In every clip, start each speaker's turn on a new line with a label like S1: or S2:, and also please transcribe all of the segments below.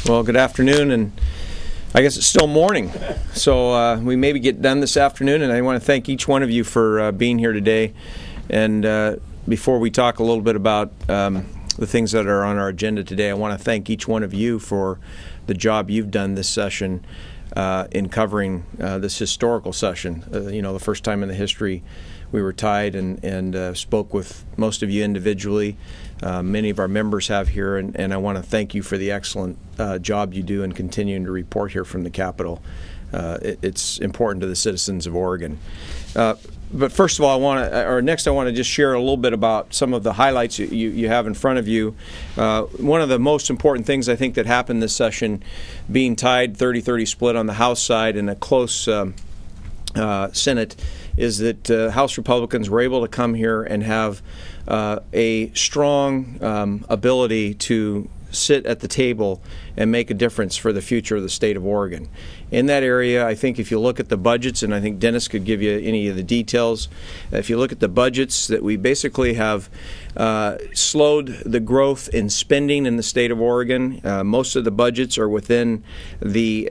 S1: Well, good afternoon, and I guess it's still morning, so we maybe get done this afternoon, and I want to thank each one of you for being here today. And before we talk a little bit about the things that are on our agenda today, I want to thank each one of you for the job you've done this session in covering this historical session. The first time in the history we were tied and spoke with most of you individually. Many of our members have here, and I want to thank you for the excellent job you do in continuing to report here from the Capitol. It's important to the citizens of Oregon. But first of all, I want to just share a little bit about some of the highlights you have in front of you. One of the most important things I think that happened this session, being tied 30-30 split on the House side and a close Senate, is that House Republicans were able to come here and have a strong ability to sit at the table and make a difference for the future of the state of Oregon. In that area, I think if you look at the budgets, and I think Dennis could give you any of the details, if you look at the budgets, that we basically have slowed the growth in spending in the state of Oregon. Most of the budgets are within the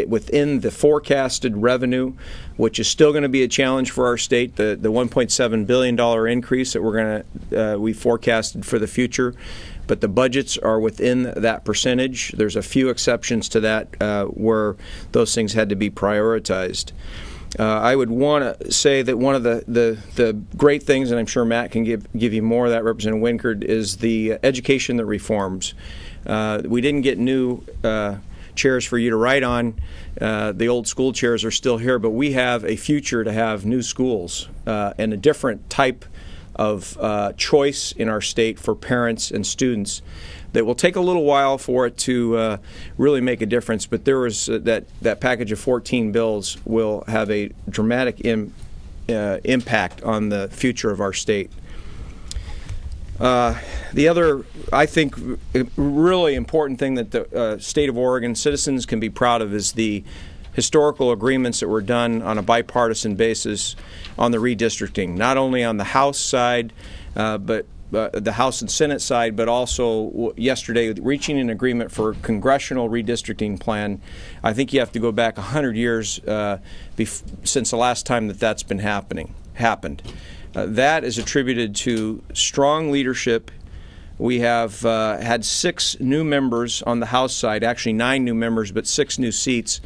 S1: within the forecasted revenue, which is still going to be a challenge for our state. The $1.7 billion increase that we forecasted for the future, but the budgets are within that percentage. There's a few exceptions to that where those things had to be prioritized. I would want to say that one of the great things, and I'm sure Matt can give you more of that, Representative Winkard, is the education that reforms. We didn't get new chairs for you to write on. The old school chairs are still here, but we have a future to have new schools and a different type of choice in our state for parents and students that will take a little while for it to really make a difference. But there was that package of 14 bills will have a dramatic impact on the future of our state. The other, I think, really important thing that the state of Oregon citizens can be proud of is the historical agreements that were done on a bipartisan basis on the redistricting, not only on the House side, but the House and Senate side, but also yesterday reaching an agreement for a congressional redistricting plan. I think you have to go back 100 years since the last time that's been happened. That is attributed to strong leadership. We have had 6 new members on the House side, actually 9 new members, but 6 new seats.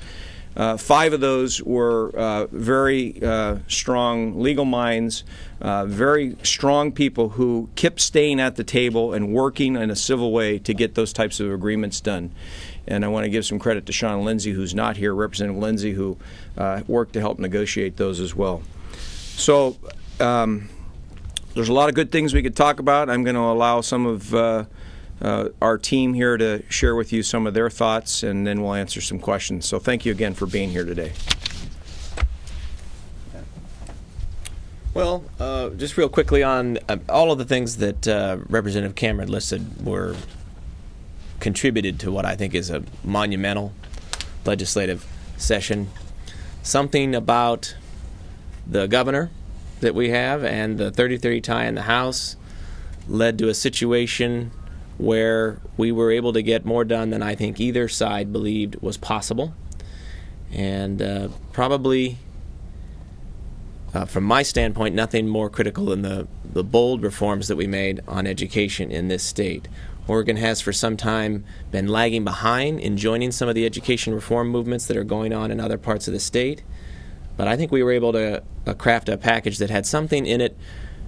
S1: 5 of those were very strong legal minds, very strong people who kept staying at the table and working in a civil way to get those types of agreements done. And I want to give some credit to Sean Lindsay, who's not here, Representative Lindsay, who worked to help negotiate those as well. So there's a lot of good things we could talk about. I'm going to allow some of our team here to share with you some of their thoughts, and then we'll answer some questions. So thank you again for being here today.
S2: Well, just real quickly on all of the things that Representative Cameron listed were contributed to what I think is a monumental legislative session. Something about the governor that we have and the 30-30 tie in the House led to a situation where we were able to get more done than I think either side believed was possible. And probably, from my standpoint, nothing more critical than the bold reforms that we made on education in this state. Oregon has for some time been lagging behind in joining some of the education reform movements that are going on in other parts of the state. But I think we were able to craft a package that had something in it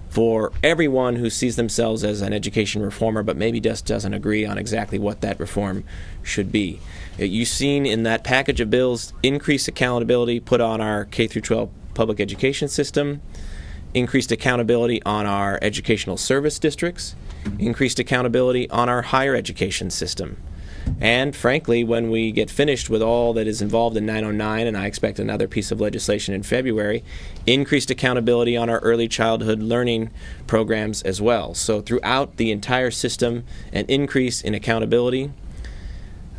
S2: for everyone who sees themselves as an education reformer but maybe just doesn't agree on exactly what that reform should be. You've seen in that package of bills increased accountability put on our K-12 public education system, increased accountability on our educational service districts, increased accountability on our higher education system. And frankly, when we get finished with all that is involved in 909, and I expect another piece of legislation in February, increased accountability on our early childhood learning programs as well. So throughout the entire system, an increase in accountability.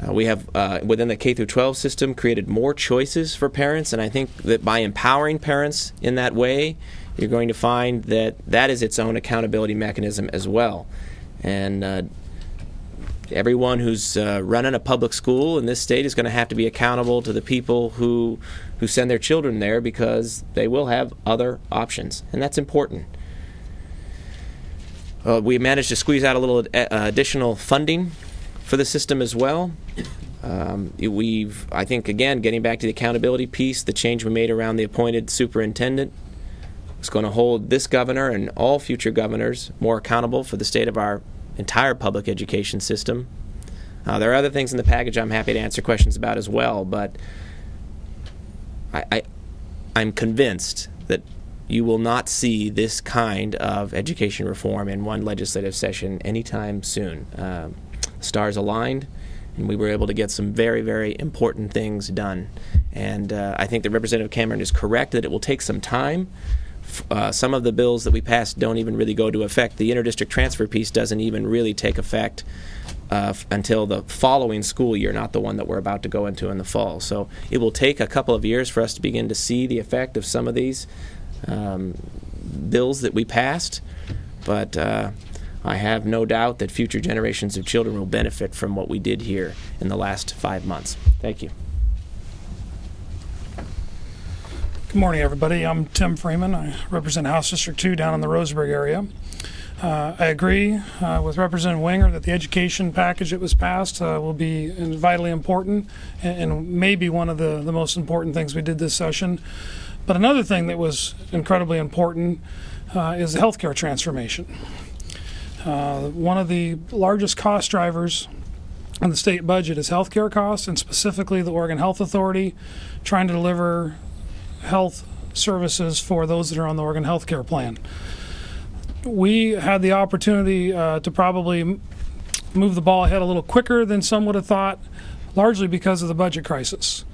S2: We have, within the K-12 system, created more choices for parents, and I think that by empowering parents in that way, you're going to find that that is its own accountability mechanism as well. And everyone who's running a public school in this state is going to have to be accountable to the people who send their children there, because they will have other options, and that's important. We managed to squeeze out a little additional funding for the system as well. I think, again, getting back to the accountability piece, the change we made around the appointed superintendent is going to hold this governor and all future governors more accountable for the state of our entire public education system. There are other things in the package I'm happy to answer questions about as well, but I'm convinced that you will not see this kind of education reform in one legislative session anytime soon. Stars aligned, and we were able to get some very, very important things done. And I think that Representative Cameron is correct that it will take some time. Some of the bills that we passed don't even really go to effect. The interdistrict transfer piece doesn't even really take effect until the following school year, not the one that we're about to go into in the fall. So it will take a couple of years for us to begin to see the effect of some of these bills that we passed, but I have no doubt that future generations of children will benefit from what we did here in the last 5 months. Thank you.
S3: Good morning, everybody. I'm Tim Freeman. I represent House District 2 down in the Roseburg area. I agree with Representative Winger that the education package that was passed will be vitally important and maybe one of the most important things we did this session. But another thing that was incredibly important is the healthcare transformation. One of the largest cost drivers in the state budget is healthcare costs, and specifically the Oregon Health Authority trying to deliver health services for those that are on the Oregon Healthcare Plan. We had the opportunity to probably move the ball ahead a little quicker than some would have thought, largely because of the budget crisis.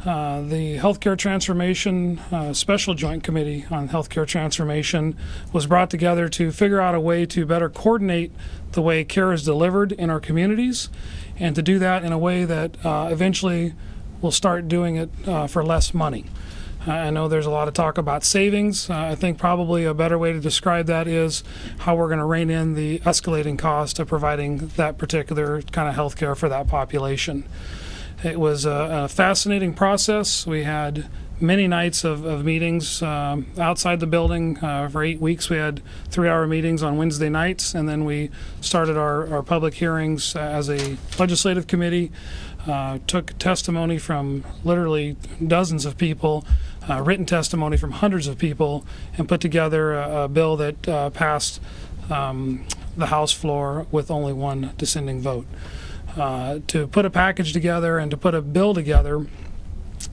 S3: The Healthcare Transformation Special Joint Committee on Healthcare Transformation was brought together to figure out a way to better coordinate the way care is delivered in our communities, and to do that in a way that eventually we'll start doing it for less money. I know there's a lot of talk about savings. I think probably a better way to describe that is how we're going to rein in the escalating cost of providing that particular kind of health care for that population. It was a fascinating process. We had many nights of meetings outside the building. For 8 weeks we had 3-hour meetings on Wednesday nights, and then we started our public hearings as a legislative committee, took testimony from literally dozens of people, written testimony from hundreds of people, and put together a bill that passed the House floor with only one dissenting vote. To put a package together and to put a bill together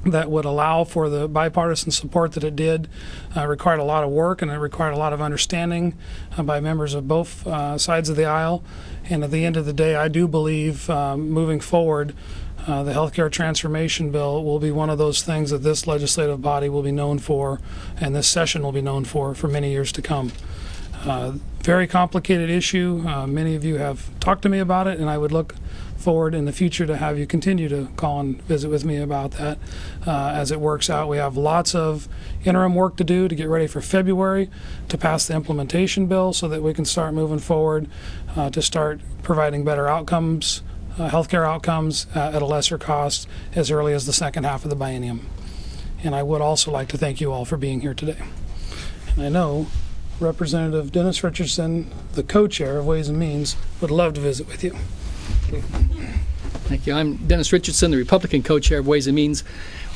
S3: that would allow for the bipartisan support that it did required a lot of work, and it required a lot of understanding by members of both sides of the aisle. And at the end of the day, I do believe moving forward, the healthcare transformation bill will be one of those things that this legislative body will be known for, and this session will be known for many years to come. Very complicated issue. Many of you have talked to me about it, and I would look forward in the future to have you continue to call and visit with me about that as it works out. We have lots of interim work to do to get ready for February to pass the implementation bill so that we can start moving forward to start providing better outcomes, healthcare outcomes at a lesser cost as early as the second half of the biennium. And I would also like to thank you all for being here today. And I know Representative Dennis Richardson, the co-chair of Ways and Means, would love to visit with you.
S4: Thank you. I'm Dennis Richardson, the Republican co-chair of Ways and Means.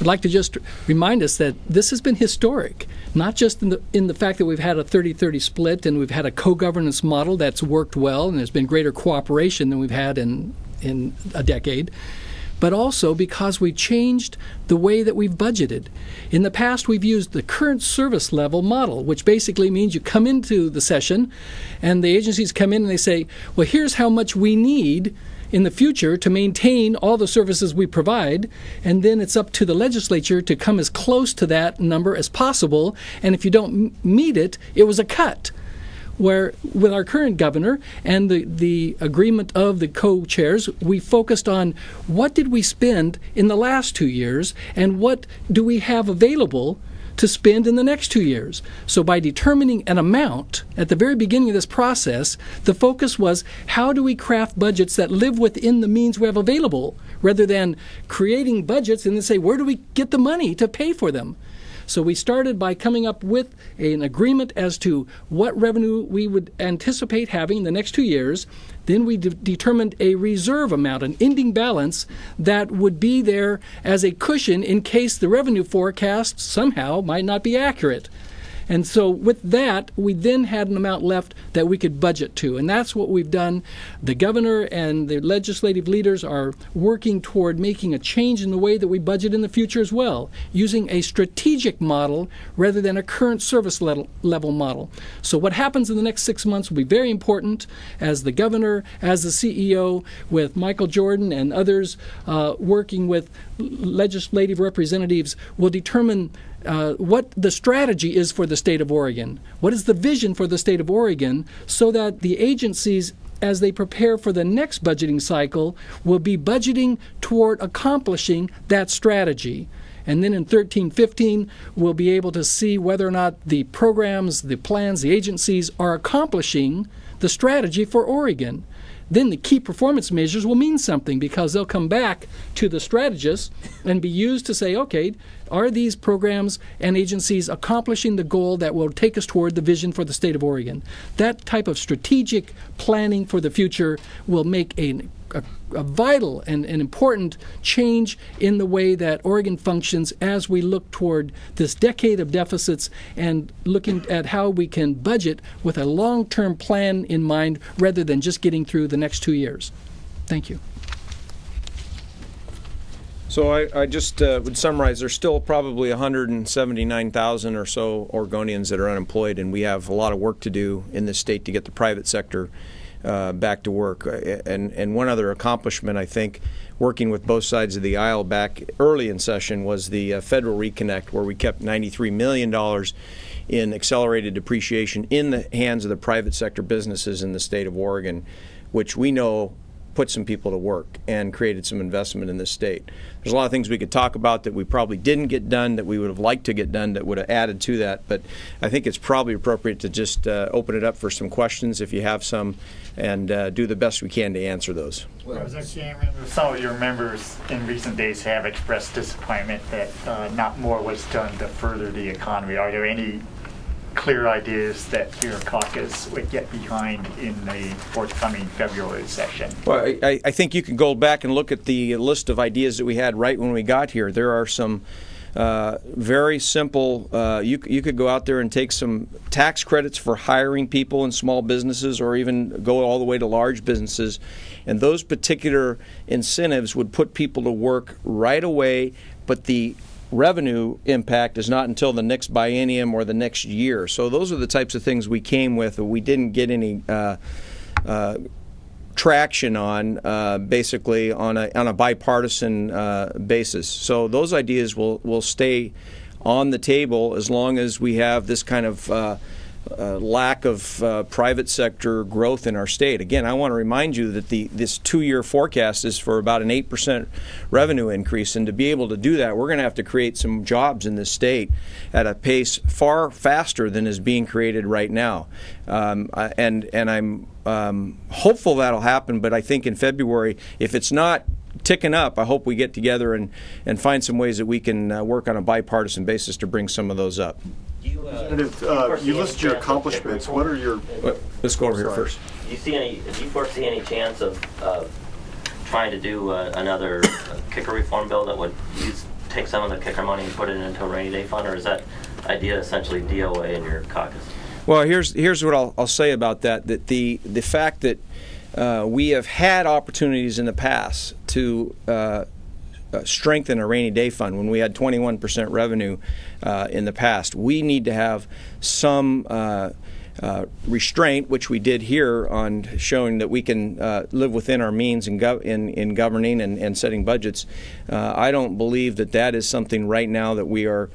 S4: I'd like to just remind us that this has been historic, not just in the fact that we've had a 30-30 split and we've had a co-governance model that's worked well and there's been greater cooperation than we've had in a decade, but also because we changed the way that we've budgeted. In the past, we've used the current service level model, which basically means you come into the session and the agencies come in and they say, well, here's how much we need in the future to maintain all the services we provide, and then it's up to the legislature to come as close to that number as possible, and if you don't meet it, it was a cut. Where with our current governor and the agreement of the co-chairs, we focused on what did we spend in the last 2 years and what do we have available to spend in the next 2 years. So by determining an amount at the very beginning of this process, the focus was how do we craft budgets that live within the means we have available, rather than creating budgets and then say, where do we get the money to pay for them? So we started by coming up with an agreement as to what revenue we would anticipate having in the next 2 years. Then we determined a reserve amount, an ending balance that would be there as a cushion in case the revenue forecast somehow might not be accurate. And so with that, we then had an amount left that we could budget to. And that's what we've done. The governor and the legislative leaders are working toward making a change in the way that we budget in the future as well, using a strategic model rather than a current service level model. So what happens in the next 6 months will be very important as the governor, as the CEO, with Michael Jordan and others working with legislative representatives will determine what the strategy is for the state of Oregon. What is the vision for the state of Oregon so that the agencies, as they prepare for the next budgeting cycle, will be budgeting toward accomplishing that strategy. And then in 13-15, we'll be able to see whether or not the programs, the plans, the agencies are accomplishing the strategy for Oregon. Then the key performance measures will mean something because they'll come back to the strategists and be used to say, okay, are these programs and agencies accomplishing the goal that will take us toward the vision for the state of Oregon? That type of strategic planning for the future will make a vital and an important change in the way that Oregon functions as we look toward this decade of deficits and looking at how we can budget with a long-term plan in mind rather than just getting through the next 2 years. Thank you.
S1: So I just would summarize, there's still probably 179,000 or so Oregonians that are unemployed, and we have a lot of work to do in this state to get the private sector back to work. And one other accomplishment, I think, working with both sides of the aisle back early in session was the Federal Reconnect, where we kept $93 million in accelerated depreciation in the hands of the private sector businesses in the state of Oregon, which we know put some people to work and created some investment in this state. There's a lot of things we could talk about that we probably didn't get done that we would have liked to get done that would have added to that, but I think it's probably appropriate to just open it up for some questions if you have some, and do the best we can to answer those.
S5: President Chairman, some of your members in recent days have expressed disappointment that not more was done to further the economy. Are there any clear ideas that your caucus would get behind in the forthcoming February session?
S1: Well, I think you can go back and look at the list of ideas that we had right when we got here. There are some very simple, you could go out there and take some tax credits for hiring people in small businesses or even go all the way to large businesses. And those particular incentives would put people to work right away, but the revenue impact is not until the next biennium or the next year. So those are the types of things we came with. We didn't get any traction on, basically on a bipartisan basis. So those ideas will stay on the table as long as we have this kind of lack of private sector growth in our state. Again, I want to remind you that this 2-year forecast is for about an 8% revenue increase, and to be able to do that, we're going to have to create some jobs in this state at a pace far faster than is being created right now. And I'm hopeful that'll happen, but I think in February, if it's not ticking up, I hope we get together and find some ways that we can work on a bipartisan basis to bring some of those up.
S6: You list your accomplishments. What are your...
S1: Let's go over here first.
S7: Do you foresee any chance of trying to do another kicker reform bill that would take some of the kicker money and put it into a rainy day fund, or is that idea essentially DOA in your caucus?
S1: Well, here's what I'll say about that. That the fact that we have had opportunities in the past to strengthen a rainy day fund when we had 21% revenue in the past. We need to have some restraint, which we did here, on showing that we can live within our means in governing and setting budgets. I don't believe that is something right now that we are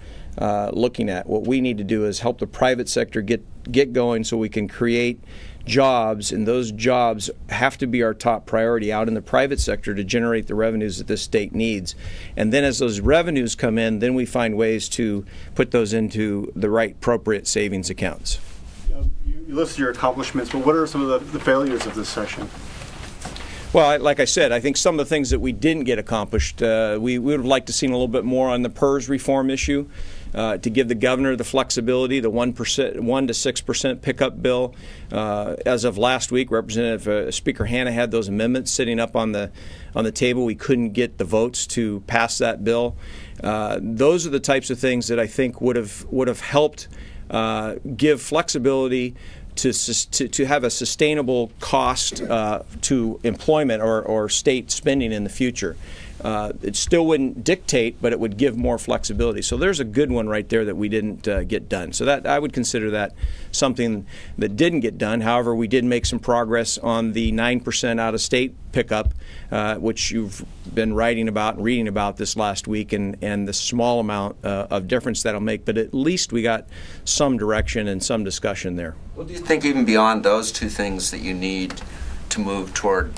S1: looking at. What we need to do is help the private sector get going so we can create jobs, and those jobs have to be our top priority out in the private sector to generate the revenues that this state needs. And then as those revenues come in, then we find ways to put those into the right appropriate savings accounts.
S6: You listed your accomplishments, but what are some of the failures of this session?
S1: Well, like I said, I think some of the things that we didn't get accomplished, we would have liked to seen a little bit more on the PERS reform issue, to give the governor the flexibility, the 1% to 6% pickup bill. As of last week, Representative Speaker Hanna had those amendments sitting up on the table. We couldn't get the votes to pass that bill. Those are the types of things that I think would have helped give flexibility to have a sustainable cost to employment or state spending in the future. It still wouldn't dictate, but it would give more flexibility. So there's a good one right there that we didn't get done. So that I would consider that something that didn't get done. However, we did make some progress on the 9% out-of-state pickup, which you've been writing about and reading about this last week, and the small amount of difference that'll make. But at least we got some direction and some discussion there.
S8: Well, do you think even beyond those two things that you need to move toward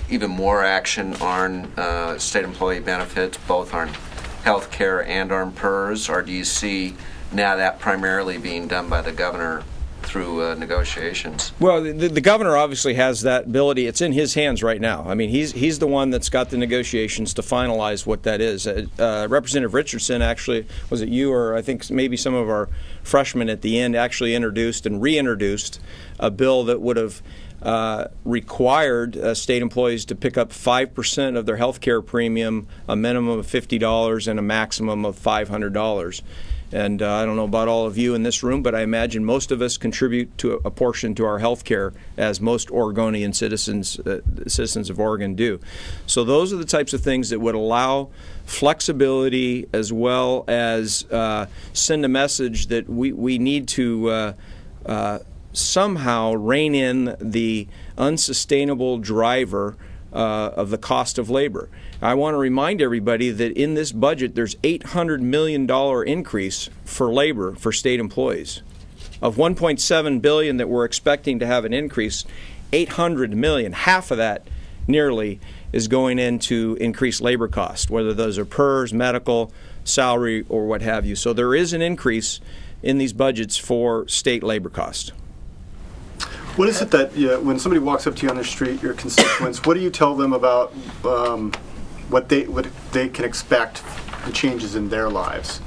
S8: even more action on state employee benefits, both on health care and on PERS, or do you see now that primarily being done by the governor through negotiations?
S1: Well, the governor obviously has that ability. It's in his hands right now. I mean, he's the one that's got the negotiations to finalize what that is. Representative Richardson, actually, was it you or I think maybe some of our freshmen at the end actually introduced and reintroduced a bill that would have required state employees to pick up 5% of their health care premium, a minimum of $50 and a maximum of $500. And I don't know about all of you in this room, but I imagine most of us contribute to a portion to our health care, as most Oregonian citizens of Oregon do. So those are the types of things that would allow flexibility, as well as send a message that we need to somehow rein in the unsustainable driver of the cost of labor. I want to remind everybody that in this budget there's $800 million increase for labor for state employees. Of $1.7 billion that we're expecting to have an increase, $800 million, half of that nearly, is going into increased labor costs, whether those are PERS, medical, salary, or what have you. So there is an increase in these budgets for state labor costs.
S6: What is it that when somebody walks up to you on the street, your constituents, what do you tell them about what they can expect, the changes in their lives?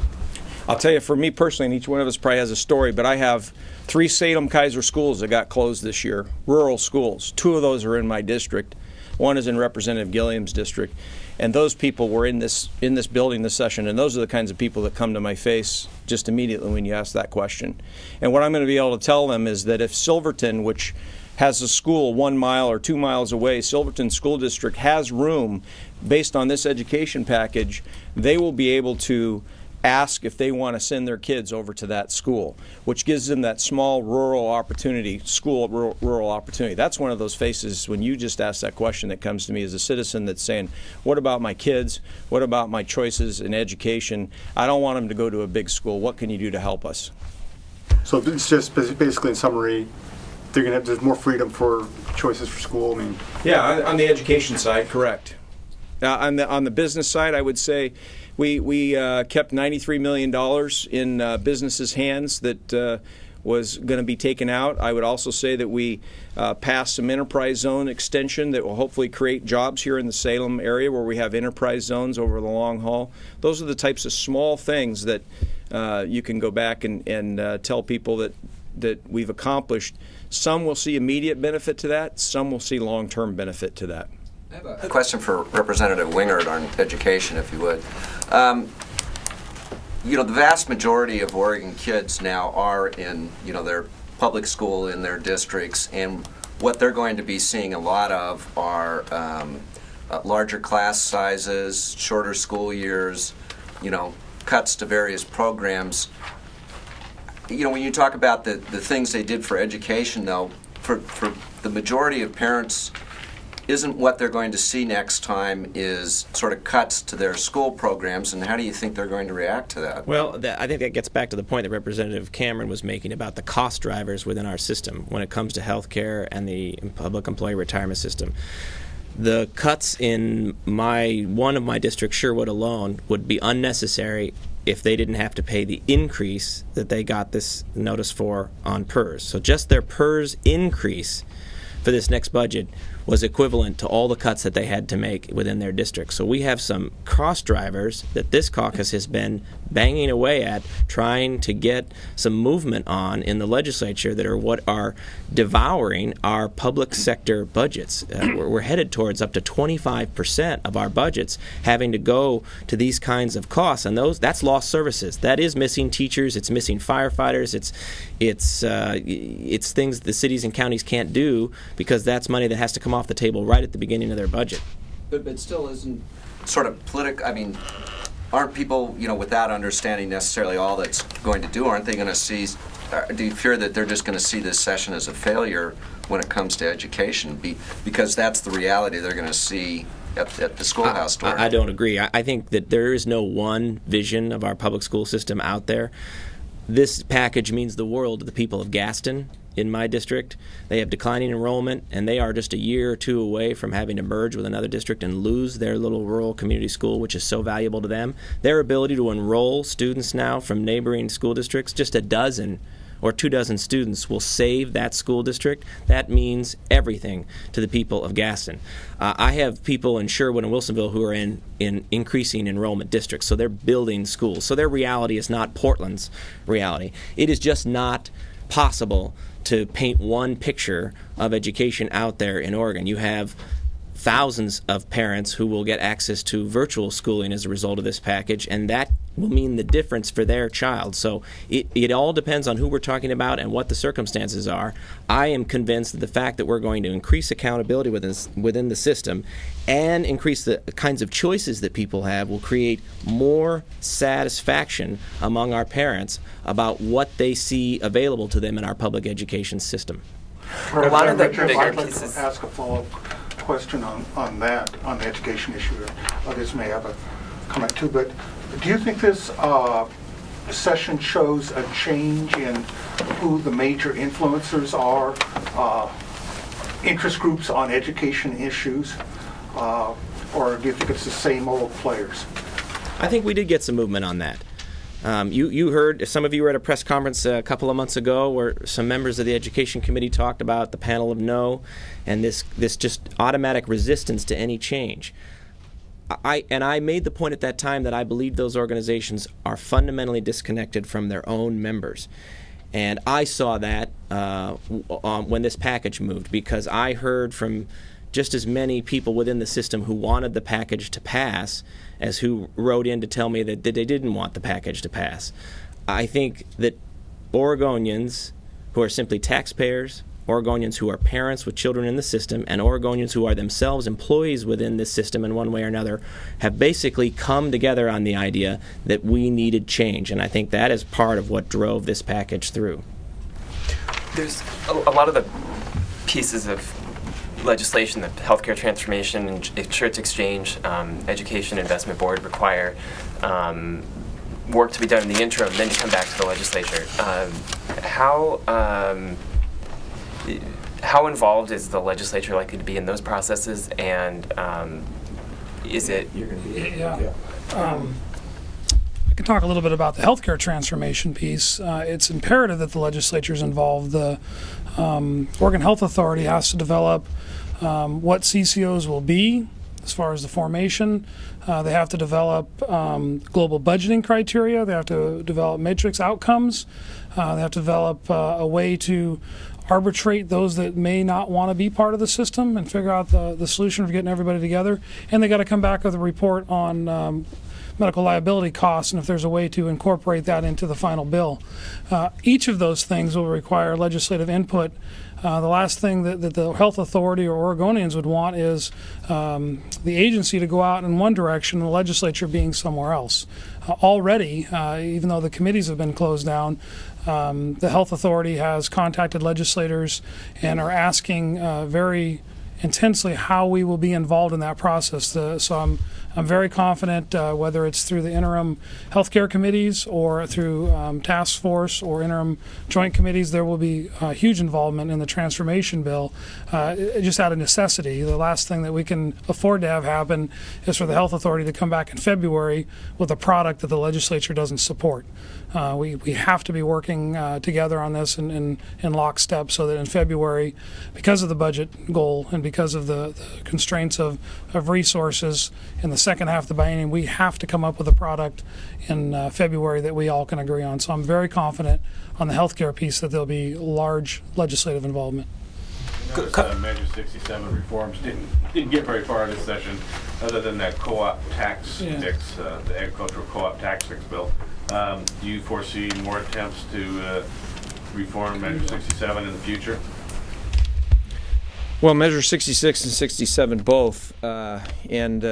S1: I'll tell you, for me personally, and each one of us probably has a story, but I have 3 Salem-Keizer schools that got closed this year, rural schools. 2 of those are in my district. One is in Representative Gilliam's district. And those people were in this building this session, and those are the kinds of people that come to my face just immediately when you ask that question. And what I'm going to be able to tell them is that if Silverton, which has a school 1 mile or 2 miles away, Silverton School District has room based on this education package, they will be able to ask if they want to send their kids over to that school, which gives them that small rural opportunity, rural opportunity. That's one of those faces when you just ask that question that comes to me as a citizen that's saying, what about my kids? What about my choices in education? I don't want them to go to a big school. What can you do to help us?
S6: So it's just basically, in summary, there's more freedom for choices for school. I mean,
S1: yeah, on the education side, correct. On the business side, I would say we kept $93 million in businesses' hands that was going to be taken out. I would also say that we passed some enterprise zone extension that will hopefully create jobs here in the Salem area where we have enterprise zones over the long haul. Those are the types of small things that you can go back and tell people that we've accomplished. Some will see immediate benefit to that. Some will see long-term benefit to that.
S8: I have a question for Representative Wingert on education, if you would. The vast majority of Oregon kids now are in, their public school in their districts, and what they're going to be seeing a lot of are larger class sizes, shorter school years, cuts to various programs. When you talk about the things they did for education, though, for the majority of parents isn't what they're going to see next time is sort of cuts to their school programs, and how do you think they're going to react to that?
S2: Well, I think that gets back to the point that Representative Cameron was making about the cost drivers within our system when it comes to health care and the public employee retirement system. The cuts in one of my districts, Sherwood alone, would be unnecessary if they didn't have to pay the increase that they got this notice for on PERS. So just their PERS increase for this next budget was equivalent to all the cuts that they had to make within their district. So we have some cost drivers that this caucus has been banging away at, trying to get some movement on in the legislature that are what are devouring our public sector budgets. We're headed towards up to 25% of our budgets having to go to these kinds of costs, and that's lost services. That is missing teachers, it's missing firefighters, it's things the cities and counties can't do because that's money that has to come off the table right at the beginning of their budget.
S8: But still isn't sort of political. I mean, aren't people, without understanding necessarily all that's going to do, aren't they going to see, do you fear that they're just going to see this session as a failure when it comes to education? Because that's the reality they're going to see at the schoolhouse door.
S2: I don't agree. I think that there is no one vision of our public school system out there. This package means the world to the people of Gaston. In my district, they have declining enrollment, and they are just a year or two away from having to merge with another district and lose their little rural community school, which is so valuable to them. Their ability to enroll students now from neighboring school districts, just a dozen or 24 students will save that school district. That means everything to the people of Gaston. I have people in Sherwood and Wilsonville who are in increasing enrollment districts, so they're building schools. So their reality is not Portland's reality. It is just not possible to paint one picture of education out there in Oregon. You have thousands of parents who will get access to virtual schooling as a result of this package, and that will mean the difference for their child. So it all depends on who we're talking about and what the circumstances are. I am convinced that the fact that we're going to increase accountability within the system and increase the kinds of choices that people have will create more satisfaction among our parents about what they see available to them in our public education system.
S9: A lot of the
S10: Richard,
S9: bigger
S10: I'd like
S9: pieces.
S10: to ask a follow-up question on the education issue. Others may have a comment too, but do you think this session shows a change in who the major influencers are, interest groups on education issues, or do you think it's the same old players?
S2: I think we did get some movement on that. You heard, some of you were at a press conference a couple of months ago where some members of the Education Committee talked about the panel of no and this just automatic resistance to any change. I made the point at that time that I believe those organizations are fundamentally disconnected from their own members. And I saw that when this package moved, because I heard from just as many people within the system who wanted the package to pass as who wrote in to tell me that they didn't want the package to pass. I think that Oregonians who are simply taxpayers, Oregonians who are parents with children in the system, and Oregonians who are themselves employees within this system in one way or another have basically come together on the idea that we needed change. And I think that is part of what drove this package through.
S9: There's a lot of the pieces of legislation, the healthcare transformation, insurance exchange, education investment board require work to be done in the interim, then you come back to the legislature. How involved is the legislature likely to be in those processes, and is it?
S3: I can talk a little bit about the healthcare transformation piece. It's imperative that the legislature is involved. The Oregon Health Authority has to develop what CCOs will be as far as the formation. They have to develop global budgeting criteria. They have to develop matrix outcomes. They have to develop a way to arbitrate those that may not want to be part of the system and figure out the solution for getting everybody together. And they got to come back with a report on medical liability costs and if there's a way to incorporate that into the final bill. Each of those things will require legislative input. The last thing that the health authority or Oregonians would want is the agency to go out in one direction and the legislature being somewhere else. Already, even though the committees have been closed down, the health authority has contacted legislators and are asking very intensely how we will be involved in that process. So I'm very confident, whether it's through the interim healthcare committees or through task force or interim joint committees, there will be huge involvement in the transformation bill, just out of necessity. The last thing that we can afford to have happen is for the health authority to come back in February with a product that the legislature doesn't support. We have to be working together on this in lockstep, so that in February, because of the budget goal and because of the constraints of resources in the second half of the biennium, we have to come up with a product in February that we all can agree on. So I'm very confident on the healthcare piece that there'll be large legislative involvement.
S11: Measure 67 reforms didn't get very far in this session, other than that co-op tax fix, the agricultural co-op tax fix bill. Do you foresee more attempts to reform Measure 67 in the future?
S1: Well, Measure 66 and 67 both, and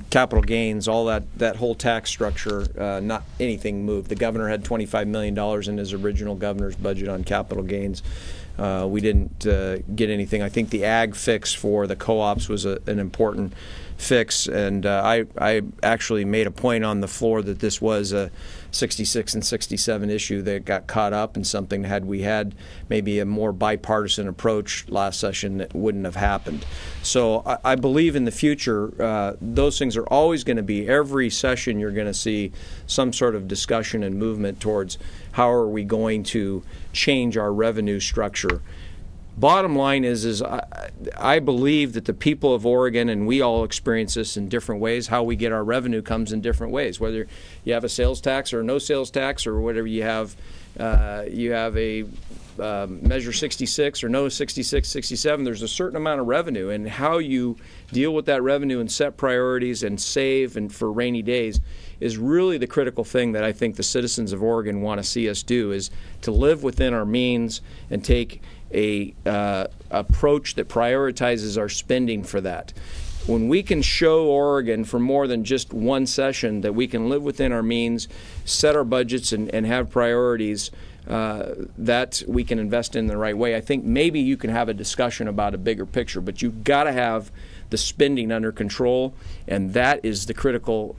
S1: capital gains, all that whole tax structure, not anything moved. The governor had $25 million in his original governor's budget on capital gains. We didn't get anything. I think the ag fix for the co-ops was an important fix, and I actually made a point on the floor that this was a 66 and 67 issue that got caught up in something. Had we had maybe a more bipartisan approach last session, that wouldn't have happened. So I believe in the future those things are always going to be, every session you're going to see some sort of discussion and movement towards how are we going to change our revenue structure. Bottom line is I believe that the people of Oregon, and we all experience this in different ways, how we get our revenue comes in different ways. Whether you have a sales tax or no sales tax or whatever you have a Measure 66 or no 66, 67, there's a certain amount of revenue, and how you deal with that revenue and set priorities and save and for rainy days is really the critical thing that I think the citizens of Oregon want to see us do, is to live within our means and take a approach that prioritizes our spending for that. When we can show Oregon for more than just one session that we can live within our means, set our budgets and have priorities that we can invest in the right way, I think maybe you can have a discussion about a bigger picture, but you've got to have the spending under control, and that is the critical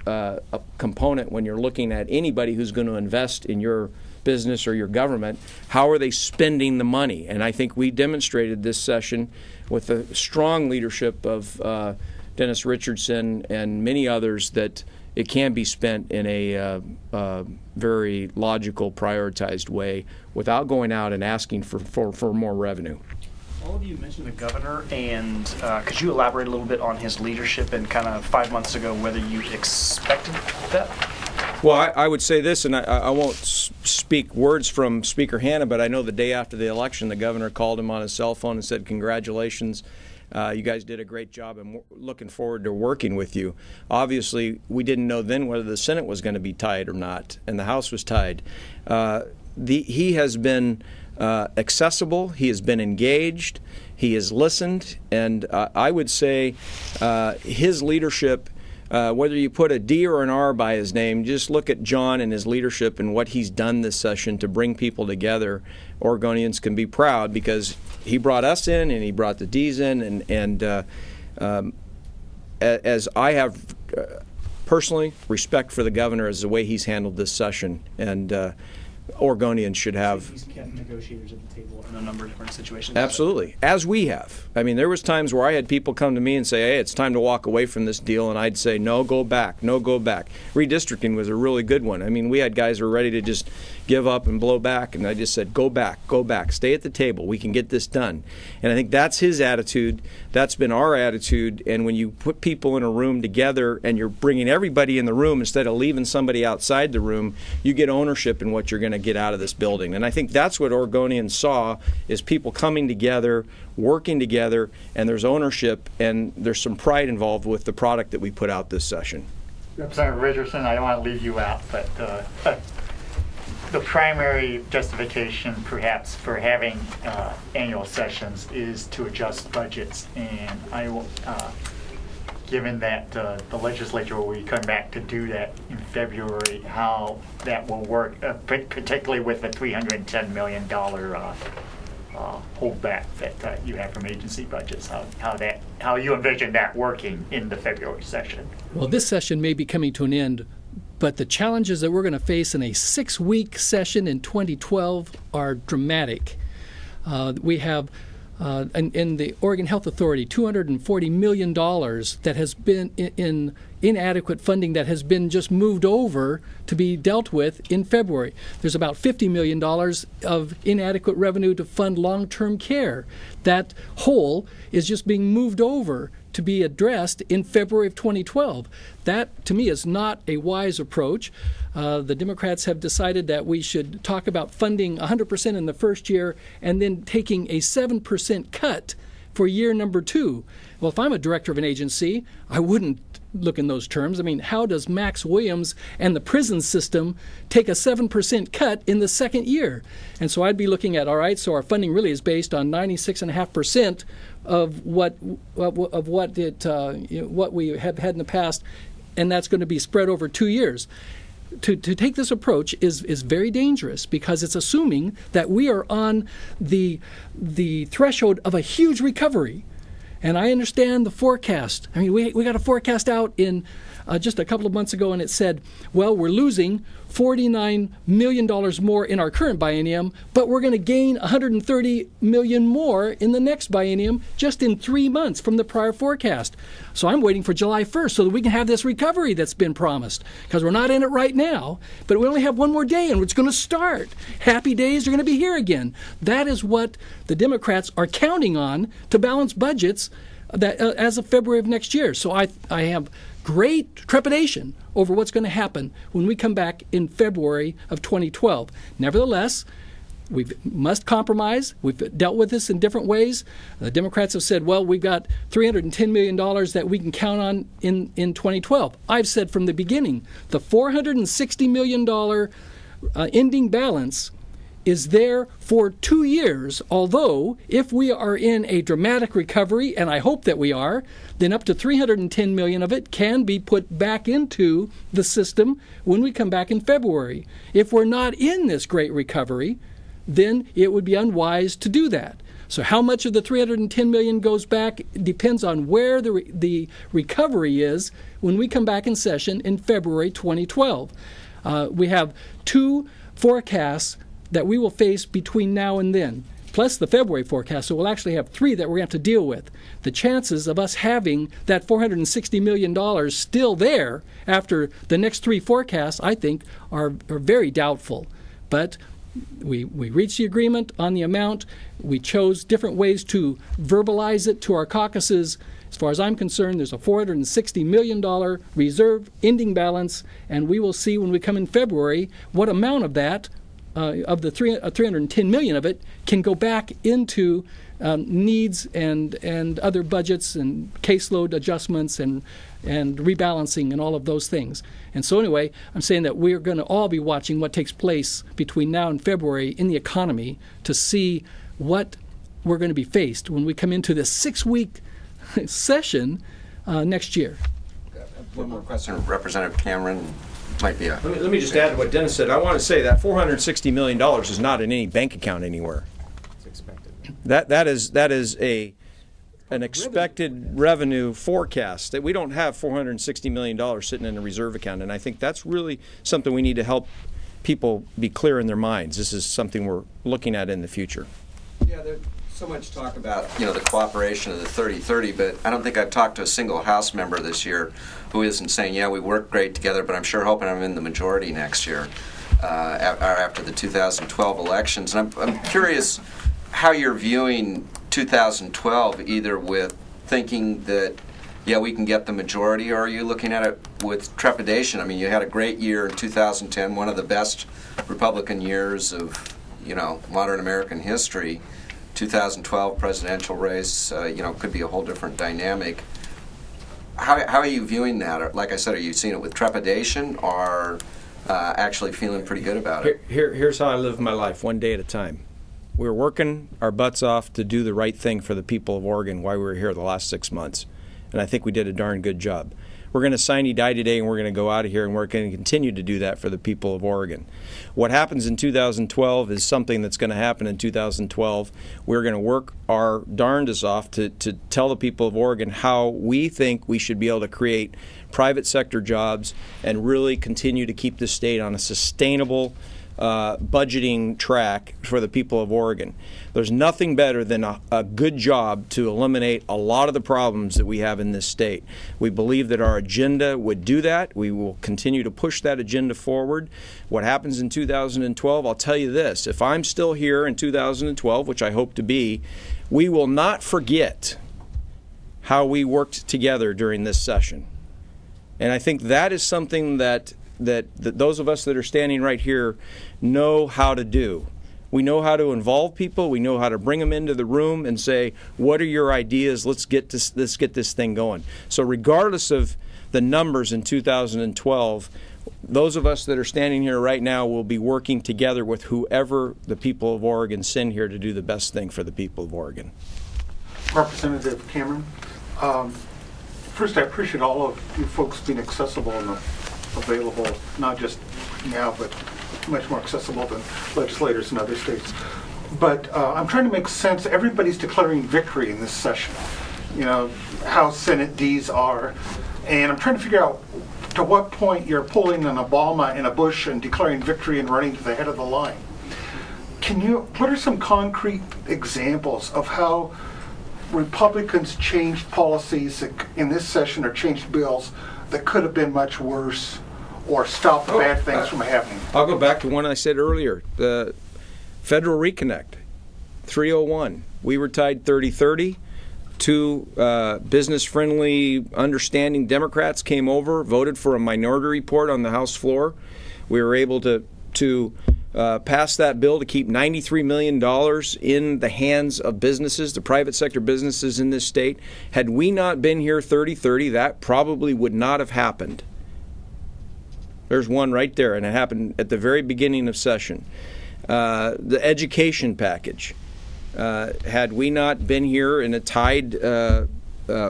S1: component when you're looking at anybody who's going to invest in your business or your government. How are they spending the money? And I think we demonstrated this session with the strong leadership of Dennis Richardson and many others that it can be spent in a very logical, prioritized way without going out and asking for more revenue.
S12: All of you mentioned the governor, and could you elaborate a little bit on his leadership and kind of 5 months ago whether you expected that?
S1: Well, I would say this, and I won't speak words from Speaker Hanna, but I know the day after the election, the governor called him on his cell phone and said, "Congratulations, you guys did a great job, and we're looking forward to working with you." Obviously, we didn't know then whether the Senate was going to be tied or not, and the House was tied. He has been accessible. He has been engaged. He has listened, and I would say his leadership, whether you put a D or an R by his name, just look at John and his leadership and what he's done this session to bring people together. Oregonians can be proud because he brought us in and he brought the D's in, and as I have personally respect for the governor as the way he's handled this session, and Oregonians should have.
S12: He's kept negotiators at the table in a number of different situations.
S1: Absolutely, as we have. I mean, there was times where I had people come to me and say, "Hey, it's time to walk away from this deal," and I'd say, "No, go back. No, go back." Redistricting was a really good one. I mean, we had guys who were ready to just give up and blow back, and I just said, "Go back, go back. Stay at the table. We can get this done." And I think that's his attitude. That's been our attitude. And when you put people in a room together and you're bringing everybody in the room instead of leaving somebody outside the room, you get ownership in what you're going to get out of this building. And I think that's what Oregonians saw, is people coming together, working together, and there's ownership and there's some pride involved with the product that we put out this session.
S5: Representative Richardson, I don't want to leave you out, but the primary justification perhaps for having annual sessions is to adjust budgets, and I will, given that the legislature will be coming back to do that in February, how that will work, particularly with the $310 million holdback that you have from agency budgets, how that how you envision that working in the February session.
S4: Well, this session may be coming to an end, but the challenges that we're going to face in a 6-week session in 2012 are dramatic. We have, in the Oregon Health Authority, $240 million that has been in inadequate funding that has been just moved over to be dealt with in February. There's about $50 million of inadequate revenue to fund long-term care. That hole is just being moved over to be addressed in February of 2012. That, to me, is not a wise approach. The Democrats have decided that we should talk about funding 100% in the first year and then taking a 7% cut for year number 2. Well, if I'm a director of an agency, I wouldn't look in those terms. I mean, how does Max Williams and the prison system take a 7% cut in the second year? And so I'd be looking at, all right, so our funding really is based on 96.5% of what we have had in the past, and that's going to be spread over 2 years. To take this approach is very dangerous because it's assuming that we are on the threshold of a huge recovery. And I understand the forecast. I mean, we got a forecast out in just a couple of months ago, and it said, well, we're losing $49 million more in our current biennium, but we're going to gain $130 million more in the next biennium just in 3 months from the prior forecast. So I'm waiting for July 1st so that we can have this recovery that's been promised, because we're not in it right now, but we only have one more day and it's going to start. Happy days are going to be here again. That is what the Democrats are counting on to balance budgets that as of February of next year. So I have great trepidation over what's going to happen when we come back in February of 2012. Nevertheless, we must compromise. We've dealt with this in different ways. The Democrats have said, well, we've got $310 million that we can count on in 2012. I've said from the beginning, the $460 million ending balance is there for 2 years, although if we are in a dramatic recovery, and I hope that we are, then up to $310 million of it can be put back into the system when we come back in February. If we're not in this great recovery, then it would be unwise to do that. So how much of the $310 million goes back depends on where the recovery is when we come back in session in February 2012. We have 2 forecasts that we will face between now and then, plus the February forecast. So we'll actually have 3 that we're going to have to deal with. The chances of us having that $460 million still there after the next 3 forecasts, I think, are very doubtful. But we reached the agreement on the amount. We chose different ways to verbalize it to our caucuses. As far as I'm concerned, there's a $460 million reserve ending balance, and we will see when we come in February what amount of that of the $310 million of it can go back into needs and other budgets and caseload adjustments and rebalancing and all of those things. And so anyway, I'm saying that we're going to all be watching what takes place between now and February in the economy to see what we're going to be faced when we come into this 6-week session next year.
S8: One more question, Representative Cameron. Might be a...
S1: Let me just add to what Dennis said. I want to say that $460 million is not in any bank account anywhere.
S2: It's expected.
S1: That is an expected revenue forecast. That we don't have $460 million sitting in a reserve account, and I think that's really something we need to help people be clear in their minds. This is something we're looking at in the future.
S8: Yeah, there's so much talk about, the cooperation of the 30-30, but I don't think I've talked to a single House member this year who isn't saying, yeah, we work great together, but I'm sure hoping I'm in the majority next year after the 2012 elections. And I'm curious how you're viewing 2012, either with thinking that, yeah, we can get the majority, or are you looking at it with trepidation? I mean, you had a great year in 2010, one of the best Republican years of, modern American history. 2012 presidential race, could be a whole different dynamic. How are you viewing that? Like I said, are you seeing it with trepidation or actually feeling pretty good about it?
S1: Here's how I live my life, one day at a time. We're working our butts off to do the right thing for the people of Oregon while we were here the last 6 months. And I think we did a darn good job. We're going to sine die today, and we're going to go out of here, and we're going to continue to do that for the people of Oregon. What happens in 2012 is something that's going to happen in 2012. We're going to work our darndest off to tell the people of Oregon how we think we should be able to create private sector jobs and really continue to keep the state on a sustainable budgeting track for the people of Oregon. There's nothing better than a good job to eliminate a lot of the problems that we have in this state. We believe that our agenda would do that. We will continue to push that agenda forward. What happens in 2012, I'll tell you this, if I'm still here in 2012, which I hope to be, we will not forget how we worked together during this session. And I think that is something that those of us that are standing right here know how to do. We know how to involve people. We know how to bring them into the room and say, what are your ideas? Let's get this thing going. So regardless of the numbers in 2012, those of us that are standing here right now will be working together with whoever the people of Oregon send here to do the best thing for the people of Oregon.
S10: Representative Cameron, first I appreciate all of you folks being accessible and available, not just now, but much more accessible than legislators in other states. But I'm trying to make sense. Everybody's declaring victory in this session. You know, House, Senate, Ds are. And I'm trying to figure out to what point you're pulling an Obama and a Bush and declaring victory and running to the head of the line. What are some concrete examples of how Republicans changed policies in this session or changed bills that could have been much worse or stop the bad things from happening?
S1: I'll go back to one I said earlier, the Federal Reconnect, 301. We were tied 30-30. Two business-friendly, understanding Democrats came over, voted for a minority report on the House floor. We were able to pass that bill to keep $93 million in the hands of businesses, the private sector businesses in this state. Had we not been here 30-30, that probably would not have happened. There's one right there, and it happened at the very beginning of session. The education package. Had we not been here in a tied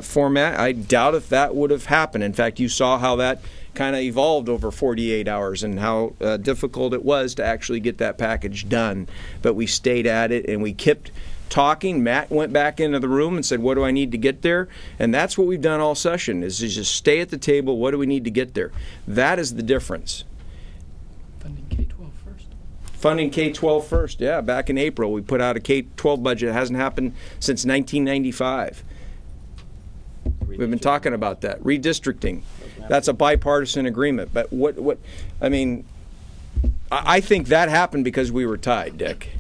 S1: format, I doubt if that would have happened. In fact, you saw how that kind of evolved over 48 hours and how difficult it was to actually get that package done. But we stayed at it, and we kept talking. Matt went back into the room and said, what do I need to get there? And that's what we've done all session, is just stay at the table. What do we need to get there? That is the difference.
S4: Funding K-12 first.
S1: Funding K-12 first, yeah. Back in April, we put out a K-12 budget. It hasn't happened since 1995. We've been talking about that. Redistricting. That's a bipartisan agreement. But I think that happened because we were tied, Dick.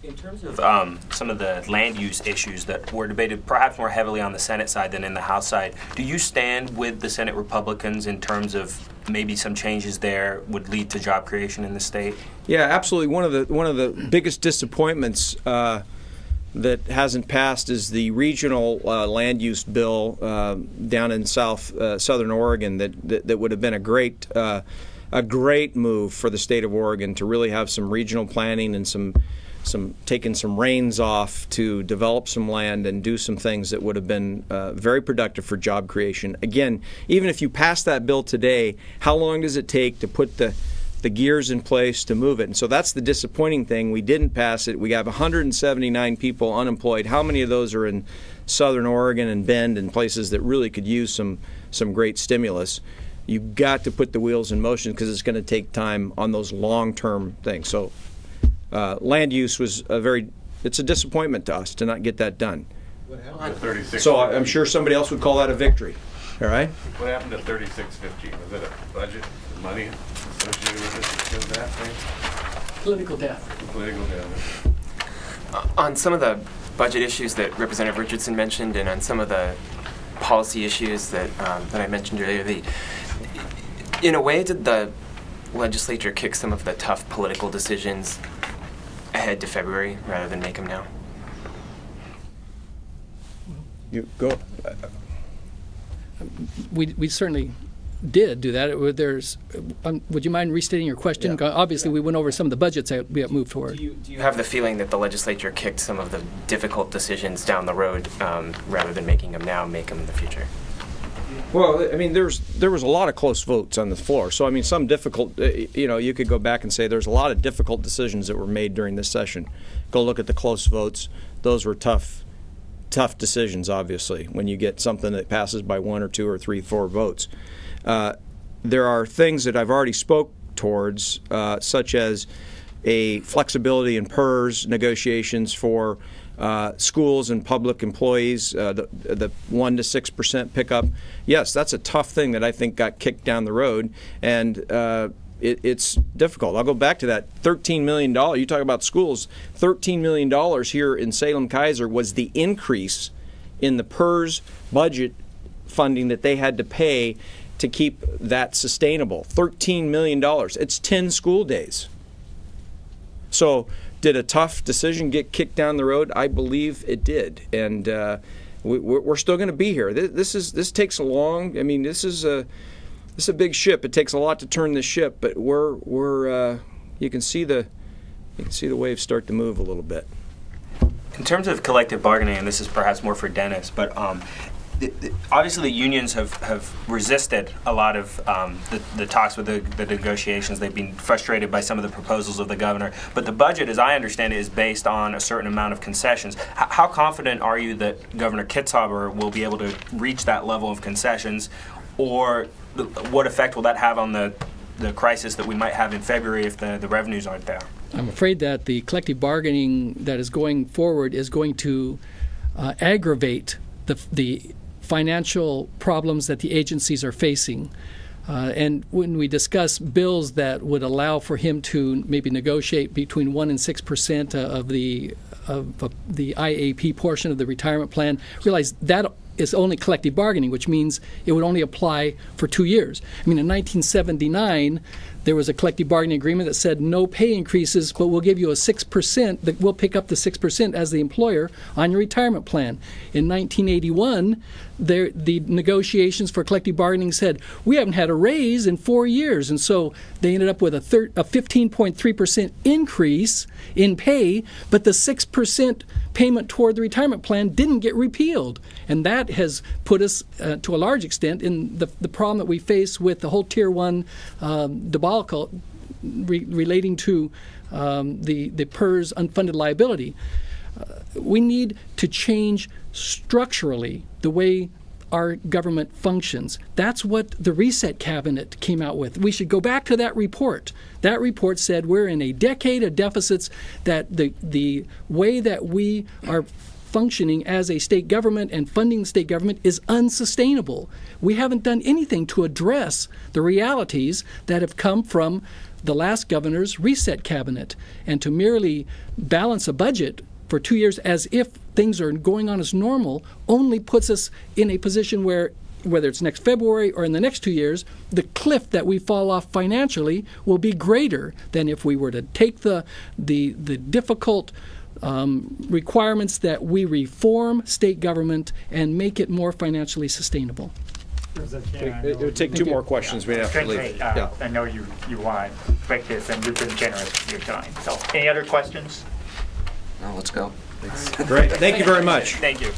S13: In terms of some of the land use issues that were debated perhaps more heavily on the Senate side than in the House side, do you stand with the Senate Republicans in terms of maybe some changes there would lead to job creation in the state?
S1: Yeah, absolutely. One of the biggest disappointments that hasn't passed is the regional land use bill down in southern Oregon that would have been a great move for the state of Oregon to really have some regional planning and taking some reins off to develop some land and do some things that would have been very productive for job creation. Again, even if you pass that bill today, how long does it take to put the gears in place to move it? And so that's the disappointing thing. We didn't pass it. We have 179 people unemployed. How many of those are in southern Oregon and Bend and places that really could use some great stimulus? You've got to put the wheels in motion because it's going to take time on those long-term things. So land use was it's a disappointment to us to not get that done.
S11: What happened to 36?
S1: So I'm sure somebody else would call that a victory. All right?
S11: What happened to 3650? Was it a budget, money associated with it that killed that thing?
S4: Political death.
S11: Political death.
S9: On some of the budget issues that Representative Richardson mentioned, and on some of the policy issues that I mentioned earlier, in a way, did the legislature kick some of the tough political decisions ahead to February rather than make them now?
S1: You go.
S4: We certainly did do that. Would you mind restating your question?
S1: Yeah.
S4: Obviously, we went over some of the budgets that we have moved forward.
S9: Do you have the feeling that the legislature kicked some of the difficult decisions down the road rather than making them now, make them in the future?
S1: Well, I mean, there was a lot of close votes on the floor. So, I mean, some difficult, you could go back and say there's a lot of difficult decisions that were made during this session. Go look at the close votes. Those were tough decisions, obviously, when you get something that passes by 1 or 2 or 3, 4 votes. There are things that I've already spoke towards, such as a flexibility in PERS negotiations for schools and public employees, the 1 to 6% pickup. Yes, that's a tough thing that I think got kicked down the road, and it's difficult. I'll go back to that $13 million. You talk about schools. $13 million here in Salem-Keizer was the increase in the PERS budget funding that they had to pay to keep that sustainable. $13 million. It's 10 school days. So did a tough decision get kicked down the road? I believe it did, and we're still going to be here. This takes a long. I mean, this is a big ship. It takes a lot to turn this ship, but you can see the waves start to move a little bit.
S13: In terms of collective bargaining, and this is perhaps more for Dennis, but obviously the unions have resisted a lot of the talks with the negotiations. They've been frustrated by some of the proposals of the governor. But the budget, as I understand it, is based on a certain amount of concessions. How confident are you that Governor Kitzhaber will be able to reach that level of concessions, or what effect will that have on the crisis that we might have in February if the revenues aren't there?
S4: I'm afraid that the collective bargaining that is going forward is going to aggravate the financial problems that the agencies are facing. And when we discuss bills that would allow for him to maybe negotiate between 1 and 6% of the IAP portion of the retirement plan, realize that is only collective bargaining, which means it would only apply for 2 years. I mean, in 1979, there was a collective bargaining agreement that said no pay increases, but we'll give you a 6%, that we'll pick up the 6% as the employer on your retirement plan. In 1981, the negotiations for collective bargaining said, we haven't had a raise in 4 years. And so they ended up with a 15.3% increase in pay, but the 6% payment toward the retirement plan didn't get repealed. And that has put us, to a large extent, in the problem that we face with the whole Tier 1 debacle relating to the PERS unfunded liability. We need to change structurally the way our government functions. That's what the Reset Cabinet came out with. We should go back to that report. That report said we're in a decade of deficits, that the way that we are functioning as a state government and funding the state government is unsustainable. We haven't done anything to address the realities that have come from the last governor's Reset Cabinet. And to merely balance a budget for 2 years as if things are going on as normal only puts us in a position where, whether it's next February or in the next 2 years, the cliff that we fall off financially will be greater than if we were to take the difficult requirements that we reform state government and make it more financially sustainable.
S1: It would take 2 more questions. We have to leave.
S5: I know you want to break this, and you've been generous with your time. So, any other questions?
S8: No, let's go.
S1: Great. Thank you very much.
S13: Thank you.